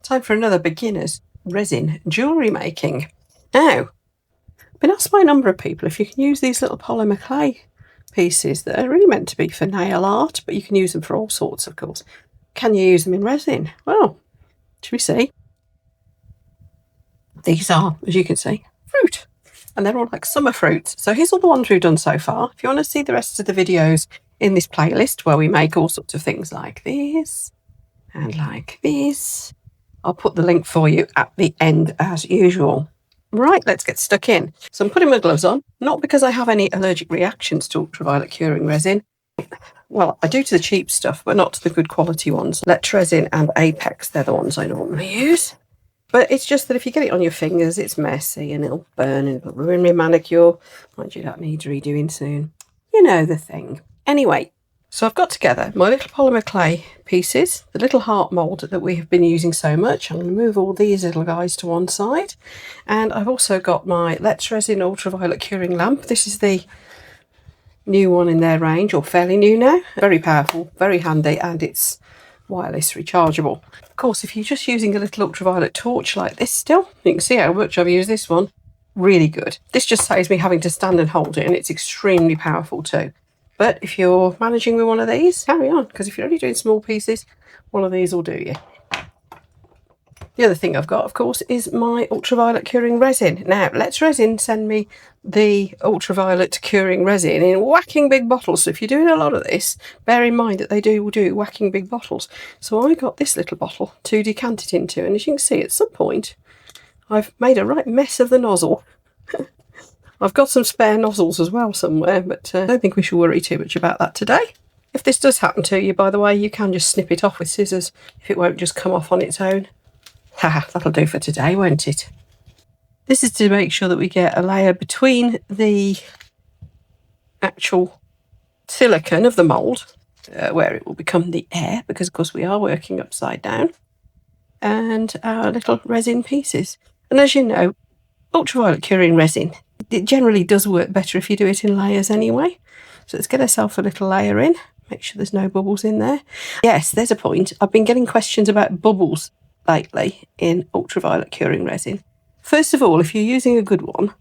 Time for another beginner's resin jewellery making. Now, I've been asked by a number of people if you can use these little polymer clay pieces that are really meant to be for nail art, but you can use them for all sorts, of course. Can you use them in resin? Well, should we see? These are, as you can see, fruit. And they're all like summer fruits. So here's all the ones we've done so far. If you want to see the rest of the videos in this playlist where we make all sorts of things like this and like this, I'll put the link for you at the end as usual. Right, let's get stuck in. So I'm putting my gloves on, not because I have any allergic reactions to ultraviolet curing resin. Well, I do to the cheap stuff, but not to the good quality ones. Let's Resin and Apex, they're the ones I normally use. But it's just that if you get it on your fingers, it's messy and it'll burn and it'll ruin my manicure. Mind you, that needs redoing soon. You know the thing. Anyway, so I've got together my little polymer clay pieces, the little heart mould that we have been using so much. I'm going to move all these little guys to one side. And I've also got my Let's Resin ultraviolet curing lamp. This is the new one in their range, or fairly new now. Very powerful, very handy, and it's wireless rechargeable. Of course, if you're just using a little ultraviolet torch like this still, you can see how much I've used this one. Really good. This just saves me having to stand and hold it, and it's extremely powerful too. But if you're managing with one of these, carry on, because if you're only doing small pieces, one of these will do you. The other thing I've got, of course, is my ultraviolet curing resin. Now, Let's Resin send me the ultraviolet curing resin in whacking big bottles. So if you're doing a lot of this, bear in mind that they do whacking big bottles. So I got this little bottle to decant it into. And as you can see, at some point, I've made a right mess of the nozzle. I've got some spare nozzles as well somewhere, but I don't think we should worry too much about that today. If this does happen to you, by the way, you can just snip it off with scissors if it won't just come off on its own. Haha, that'll do for today, won't it? This is to make sure that we get a layer between the actual silicone of the mould, where it will become the air, because of course we are working upside down, and our little resin pieces. And as you know, ultraviolet curing resin, it generally does work better if you do it in layers anyway. So let's get ourselves a little layer in, make sure there's no bubbles in there. Yes, there's a point. I've been getting questions about bubbles lately in ultraviolet curing resin. First of all, if you're using a good one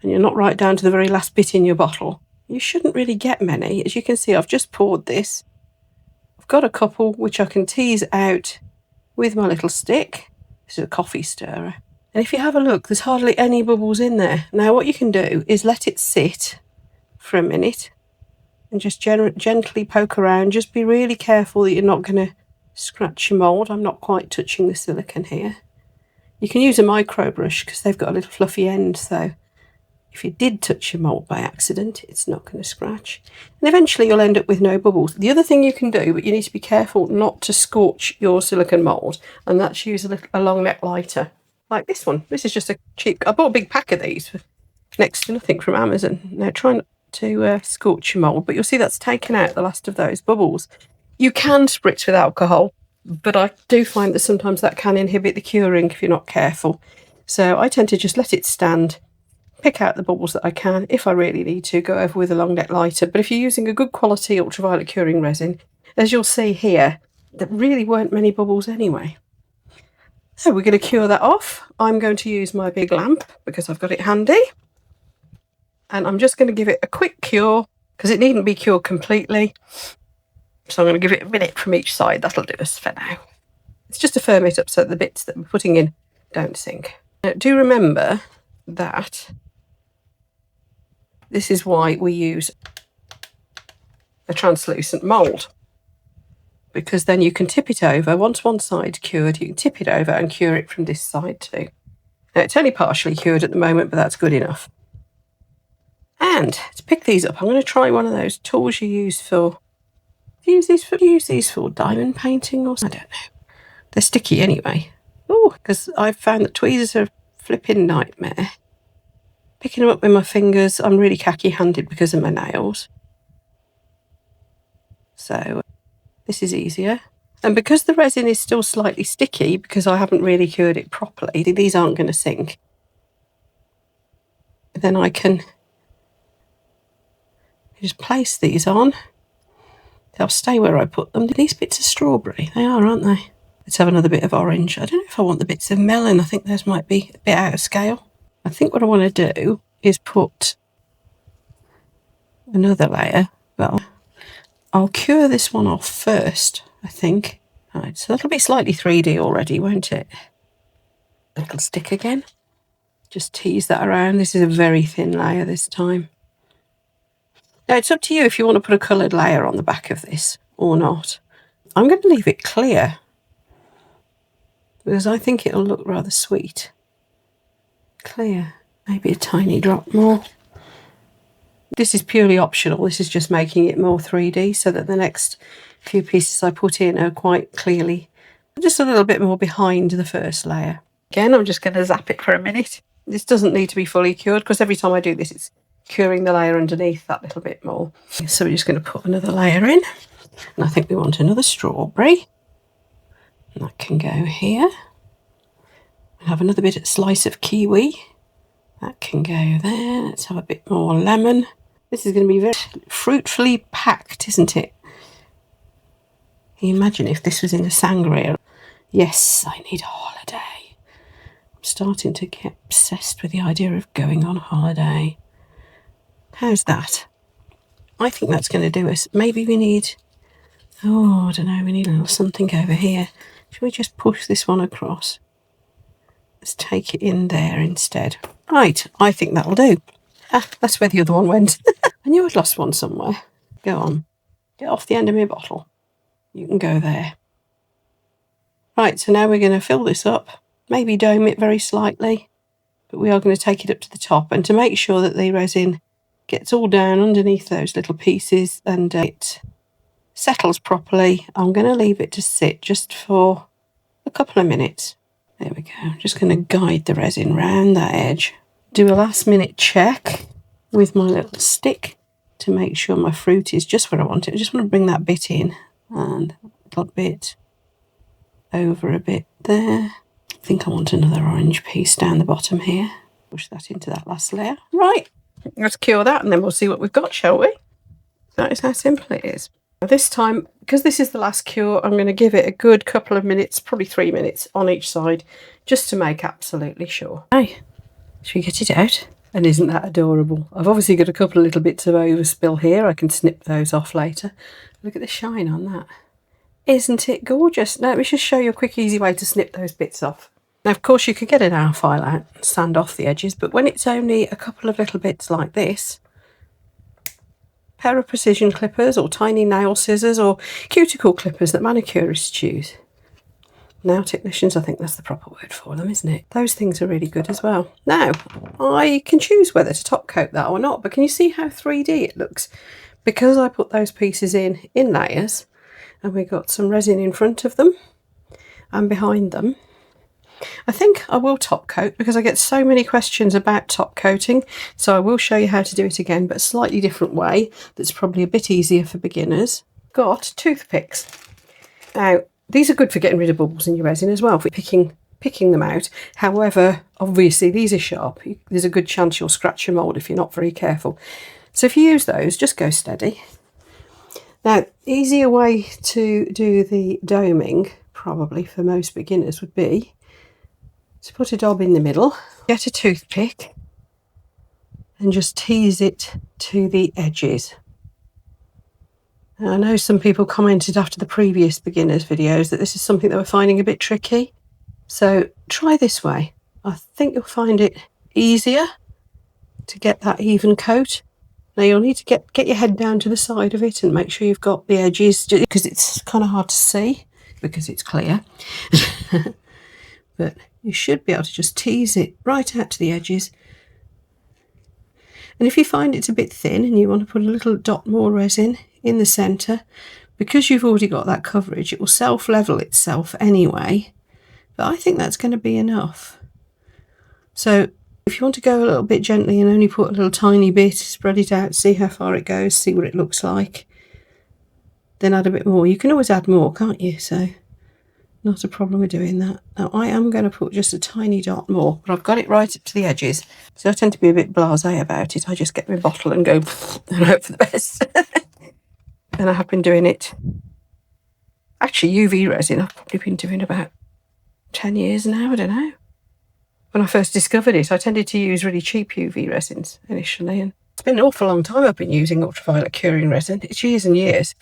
and you're not right down to the very last bit in your bottle, you shouldn't really get many. As you can see, I've just poured this. I've got a couple which I can tease out with my little stick. This is a coffee stirrer. And if you have a look, there's hardly any bubbles in there. Now what you can do is let it sit for a minute and just gently poke around. Just be really careful that you're not going to scratch your mould. I'm not quite touching the silicone here. You can use a micro brush because they've got a little fluffy end, so if you did touch your mould by accident, it's not going to scratch. And eventually you'll end up with no bubbles. The other thing you can do, but you need to be careful not to scorch your silicone mould, and that's use a long neck lighter. Like this one. This is just a cheap... I bought a big pack of these for next to nothing from Amazon. Now try not to scorch your mould, but you'll see that's taken out the last of those bubbles. You can spritz with alcohol, but I do find that sometimes that can inhibit the curing if you're not careful. So I tend to just let it stand, pick out the bubbles that I can. If I really need to, go over with a long neck lighter. But if you're using a good quality ultraviolet curing resin, as you'll see here, there really weren't many bubbles anyway. So we're going to cure that off. I'm going to use my big lamp because I've got it handy. And I'm just going to give it a quick cure because it needn't be cured completely. So I'm going to give it a minute from each side. That'll do us for now. It's just to firm it up so that the bits that we're putting in don't sink. Now, do remember that this is why we use a translucent mould. Because then you can tip it over. Once one side's cured, you can tip it over and cure it from this side too. Now, it's only partially cured at the moment, but that's good enough. And to pick these up, I'm going to try one of those tools you use for... Do you use these for diamond painting or something? I don't know. They're sticky anyway. Oh, because I've found that tweezers are a flipping nightmare. Picking them up with my fingers, I'm really khaki-handed because of my nails. So... this is easier. And because the resin is still slightly sticky, because I haven't really cured it properly, these aren't going to sink. Then I can just place these on. They'll stay where I put them. These bits of strawberry, they are, aren't they? Let's have another bit of orange. I don't know if I want the bits of melon. I think those might be a bit out of scale. I think what I want to do is put another layer, but I'll cure this one off first, I think. Right, so that'll be slightly 3D already, won't it? It'll stick again. Just tease that around. This is a very thin layer this time. Now, it's up to you if you want to put a coloured layer on the back of this or not. I'm going to leave it clear because I think it'll look rather sweet. Clear. Maybe a tiny drop more. This is purely optional. This is just making it more 3D so that the next few pieces I put in are quite clearly just a little bit more behind the first layer. Again, I'm just going to zap it for a minute. This doesn't need to be fully cured because every time I do this, it's curing the layer underneath that little bit more. So we're just going to put another layer in. And I think we want another strawberry. And that can go here. We'll have another bit of slice of kiwi. That can go there. Let's have a bit more lemon. This is going to be very fruitfully packed, isn't it? Can you imagine if this was in a sangria? Yes, I need a holiday. I'm starting to get obsessed with the idea of going on holiday. How's that? I think that's going to do us. Maybe we need... Oh, I don't know. We need a little something over here. Should we just push this one across? Let's take it in there instead. Right, I think that'll do. Ah, that's where the other one went. I knew I'd lost one somewhere. Go on. Get off the end of my bottle. You can go there. Right, so now we're going to fill this up. Maybe dome it very slightly. But we are going to take it up to the top. And to make sure that the resin gets all down underneath those little pieces and it settles properly, I'm going to leave it to sit just for a couple of minutes. There we go. I'm just going to guide the resin round that edge. Do a last minute check with my little stick to make sure my fruit is just where I want it. I just want to bring that bit in and a little bit over a bit there. I think I want another orange piece down the bottom here. Push that into that last layer. Right, let's cure that and then we'll see what we've got, shall we? That is how simple it is. This time, because this is the last cure, I'm going to give it a good couple of minutes, probably 3 minutes on each side, just to make absolutely sure. Hey, should we get it out? And isn't that adorable? I've obviously got a couple of little bits of overspill here. I can snip those off later. Look at the shine on that. Isn't it gorgeous? Now, let me just show you a quick, easy way to snip those bits off. Now, of course, you could get an nail file out and sand off the edges, but when it's only a couple of little bits like this, pair of precision clippers or tiny nail scissors or cuticle clippers that manicurists use. Nail technicians, I think that's the proper word for them, isn't it? Those things are really good as well. Now, I can choose whether to top coat that or not, but can you see how 3D it looks? Because I put those pieces in layers and we got some resin in front of them and behind them, I think I will top coat because I get so many questions about top coating. So I will show you how to do it again, but a slightly different way that's probably a bit easier for beginners. Got toothpicks. Now, these are good for getting rid of bubbles in your resin as well, for picking them out. However, obviously these are sharp. There's a good chance you'll scratch your mould if you're not very careful. So if you use those, just go steady. Now, easier way to do the doming, probably for most beginners, would be to put a dob in the middle, get a toothpick and just tease it to the edges. Now, I know some people commented after the previous beginners videos that this is something they were finding a bit tricky. So try this way. I think you'll find it easier to get that even coat. Now you'll need to get your head down to the side of it and make sure you've got the edges, because it's kind of hard to see because it's clear. But you should be able to just tease it right out to the edges. And if you find it's a bit thin and you want to put a little dot more resin in the centre, because you've already got that coverage, it will self-level itself anyway. But I think that's going to be enough. So if you want to go a little bit gently and only put a little tiny bit, spread it out, see how far it goes, see what it looks like, then add a bit more. You can always add more, can't you? So not a problem with doing that. Now I am going to put just a tiny dot more, but I've got it right up to the edges. So I tend to be a bit blasé about it. I just get my bottle and go and hope for the best. And I have been doing it Actually, UV resin I've probably been doing about 10 years now, I don't know. When I first discovered it, I tended to use really cheap UV resins initially, and it's been an awful long time I've been using ultraviolet curing resin. It's years and years.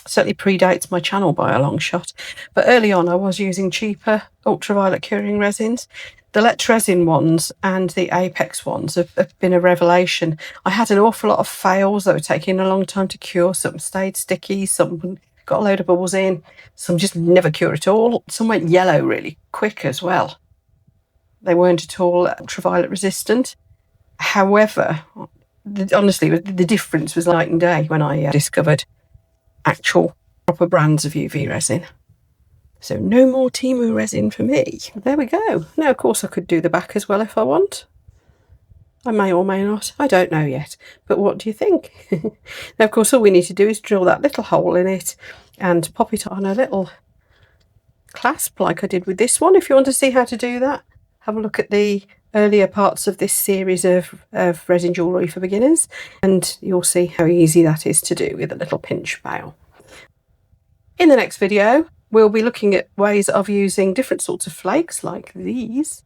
Certainly predates my channel by a long shot, but early on I was using cheaper ultraviolet curing resins. The Let's Resin ones and the Apex ones have been a revelation. I had an awful lot of fails that were taking a long time to cure. Some stayed sticky, some got a load of bubbles in, some just never cure at all. Some went yellow really quick as well. They weren't at all ultraviolet resistant. However, honestly, the difference was night and day when I discovered actual proper brands of UV resin. So no more Temu resin for me. There we go. Now, of course, I could do the back as well if I want. I may or may not. I don't know yet. But what do you think? Now, of course, all we need to do is drill that little hole in it and pop it on a little clasp like I did with this one. If you want to see how to do that, have a look at the earlier parts of this series of resin jewellery for beginners, and you'll see how easy that is to do with a little pinch bail. In the next video, we'll be looking at ways of using different sorts of flakes like these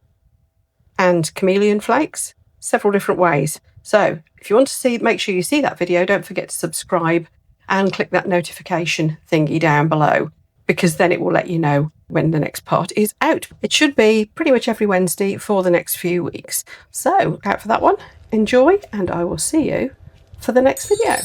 and chameleon flakes, several different ways. So if you want to see, make sure you see that video, don't forget to subscribe and click that notification thingy down below, because then it will let you know when the next part is out. It should be pretty much every Wednesday for the next few weeks. So look out for that one, enjoy, and I will see you for the next video.